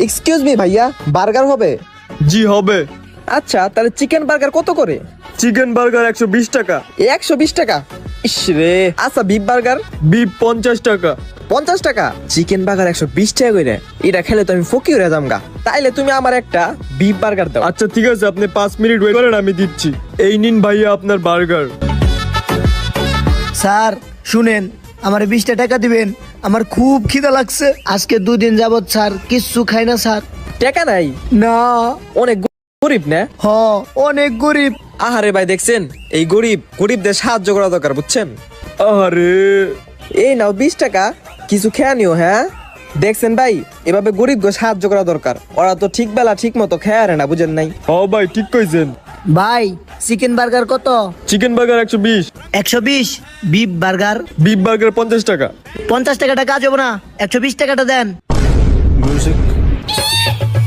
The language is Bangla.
এক্সকিউজ মি ভাইয়া, বার্গার হবে? জি হবে। আচ্ছা, তাহলে চিকেন বার্গার কত করে? চিকেন বার্গার 120 টাকা। 120 টাকা? ইস রে। আচ্ছা, বিফ বার্গার? বিফ 50 টাকা। 50 টাকা? চিকেন বার্গার 120 টাকা করে? এটা খেলে তো আমি ফকির হয়ে যামগা। তাইলে তুমি আমার একটা বিফ বার্গার দাও। আচ্ছা ঠিক আছে, আপনি 5 মিনিট ওয়েট করেন, আমি দিচ্ছি। এই নিন ভাইয়া আপনার বার্গার। স্যার শুনেন, আমার 20টা টাকা দিবেন, আমার খুব খিদা লাগছে। আজকে 2 দিন যাবত স্যার কিচ্ছু খাই না স্যার। টাকা নাই? না। অনেক গরিব না? হ, অনেক গরিব। আহারে ভাই, দেখছেন এই গরিবদের সাহায্য করা দরকার, বুঝছেন? আরে এই নাও 20 টাকা, কিছু খেয়ে নিও। হ্যাঁ দেখছেন ভাই, এভাবে গরিবকে সাহায্য করা দরকার। ওরা তো ঠিক বেলা ঠিক মতো খেয়ে আরে না, বুঝেন নাই? হ ভাই, ঠিক কইছেন। ভাই চিকেন বার্গার কত? Chicken burger 120। 120। Beef burger? Beef burger 50 টাকা। 50 টাকাটা কাজ হবে না, 120 টাকাটা দেন।